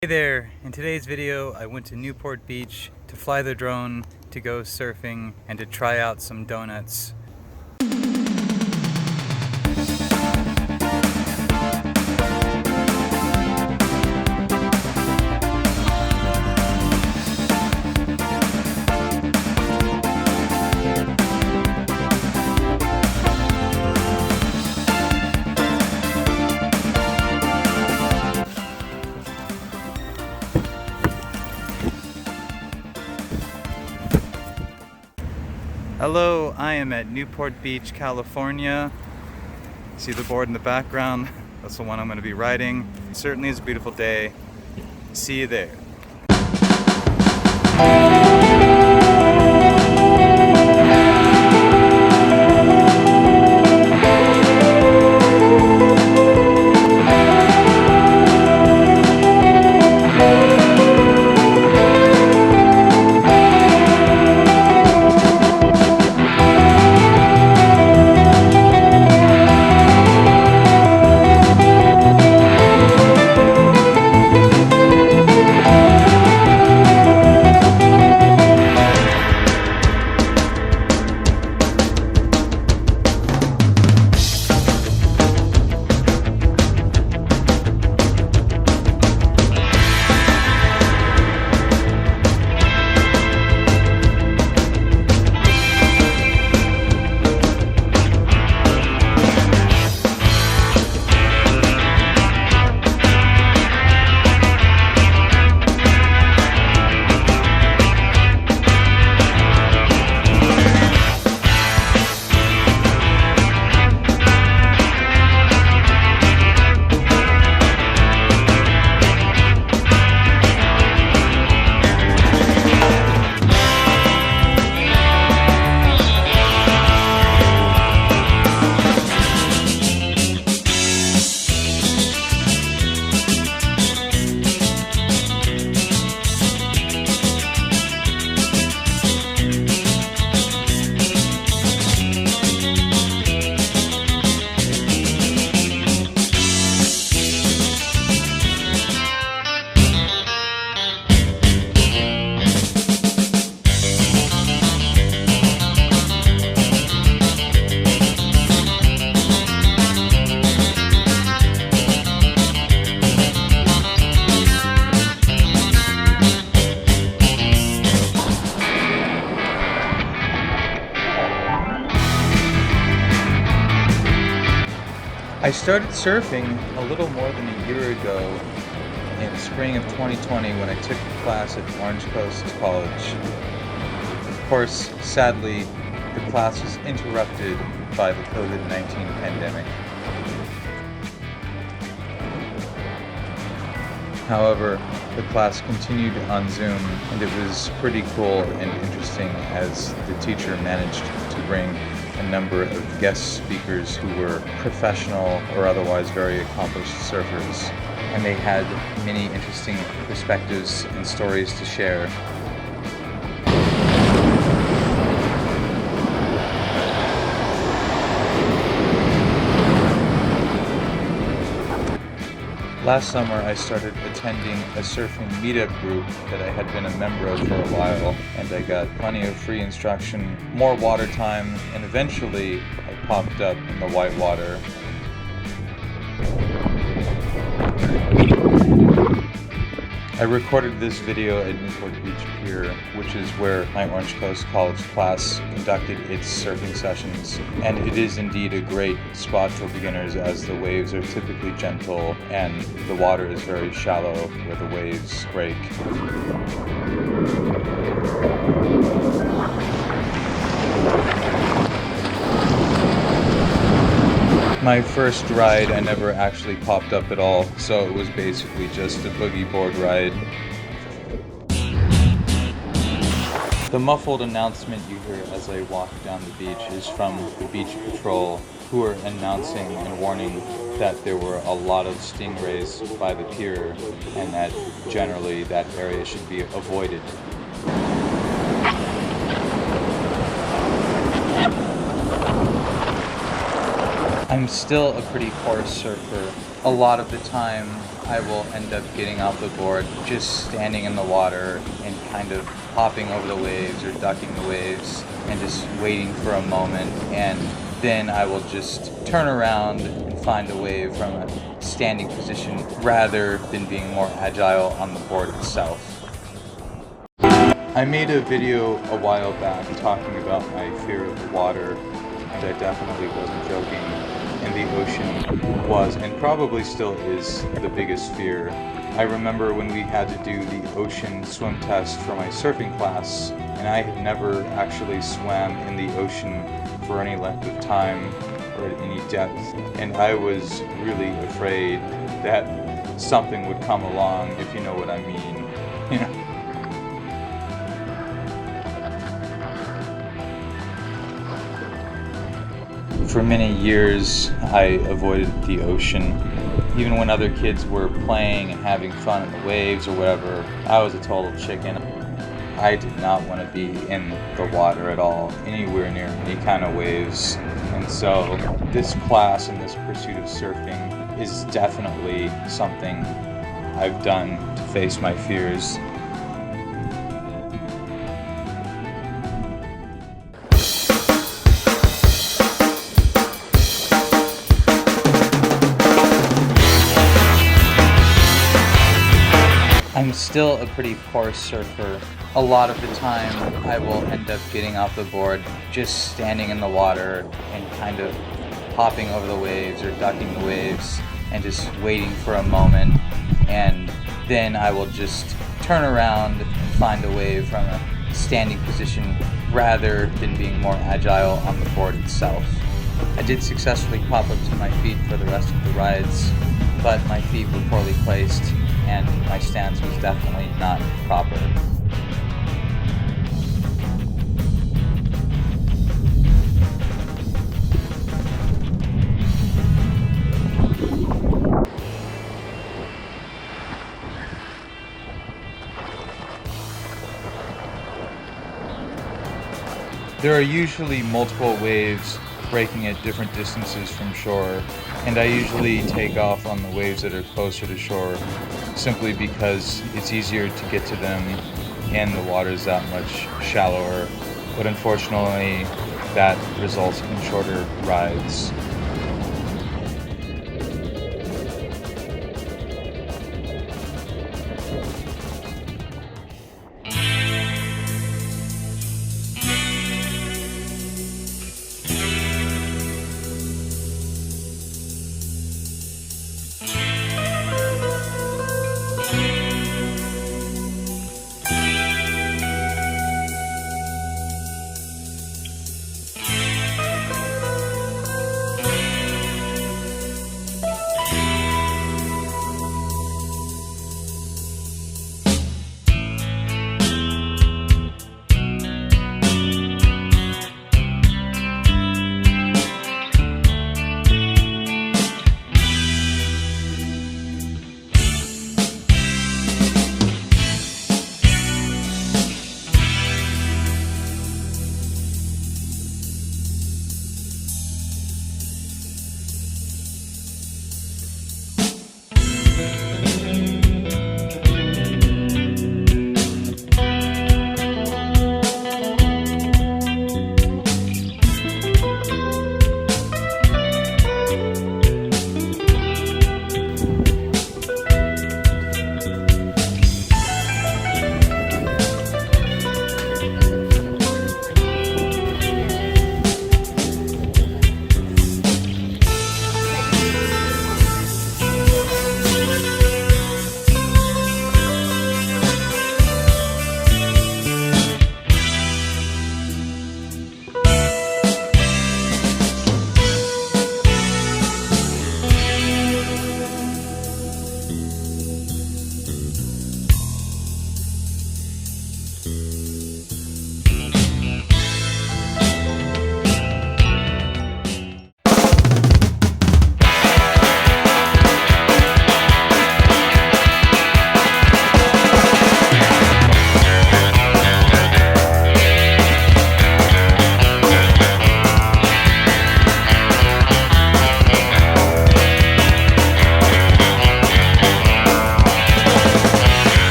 Hey there! In today's video I went to Newport Beach to fly the drone, to go surfing, and to try out some donuts. Hello, I am at Newport Beach, California. See the board in the background? That's the one I'm going to be riding. It certainly is a beautiful day. See you there. I started surfing a little more than a year ago in the spring of 2020 when I took a class at Orange Coast College. Of course, sadly, the class was interrupted by the COVID-19 pandemic. However, the class continued on Zoom, and it was pretty cool and interesting as the teacher managed to bring a number of guest speakers who were professional or otherwise very accomplished surfers, and they had many interesting perspectives and stories to share. Last summer I started attending a surfing meetup group that I had been a member of for a while, and I got plenty of free instruction, more water time, and eventually I popped up in the whitewater. I recorded this video at Newport Beach Pier, which is where my Orange Coast College class conducted its surfing sessions, and it is indeed a great spot for beginners as the waves are typically gentle and the water is very shallow where the waves break. My first ride, I never actually popped up at all, so it was basically just a boogie board ride. The muffled announcement you hear as I walk down the beach is from the beach patrol, who are announcing and warning that there were a lot of stingrays by the pier and that generally that area should be avoided. I'm still a pretty poor surfer. A lot of the time, I will end up getting off the board, just standing in the water and kind of hopping over the waves or ducking the waves and just waiting for a moment, and then I will just turn around and find a wave from a standing position rather than being more agile on the board itself. I made a video a while back talking about my fear of the water, and I definitely wasn't joking. And the ocean was, and probably still is, the biggest fear. I remember when we had to do the ocean swim test for my surfing class, and I had never actually swam in the ocean for any length of time or at any depth, and I was really afraid that something would come along, if you know what I mean. You know? For many years, I avoided the ocean. Even when other kids were playing and having fun in the waves or whatever, I was a total chicken. I did not want to be in the water at all, anywhere near any kind of waves. And so this class and this pursuit of surfing is definitely something I've done to face my fears. I'm still a pretty poor surfer. A lot of the time, I will end up getting off the board, just standing in the water and kind of hopping over the waves or ducking the waves and just waiting for a moment, and then I will just turn around and find a wave from a standing position rather than being more agile on the board itself. I did successfully pop up to my feet for the rest of the rides, but my feet were poorly placed and my stance was definitely not proper. There are usually multiple waves breaking at different distances from shore, and I usually take off on the waves that are closer to shore simply because it's easier to get to them and the water is that much shallower, but unfortunately that results in shorter rides.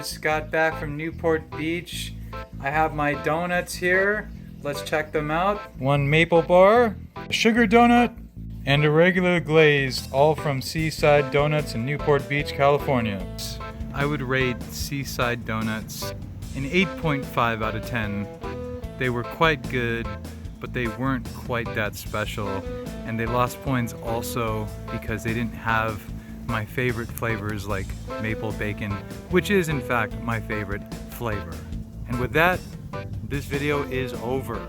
just got back from Newport Beach. I have my donuts here. Let's check them out. One maple bar, a sugar donut, and a regular glazed, all from Seaside Donuts in Newport Beach, California. I would rate Seaside Donuts an 8.5 out of 10. They were quite good, but they weren't quite that special. And they lost points also because they didn't have my favorite flavors like maple bacon, which is in fact my favorite flavor. And with that, this video is over.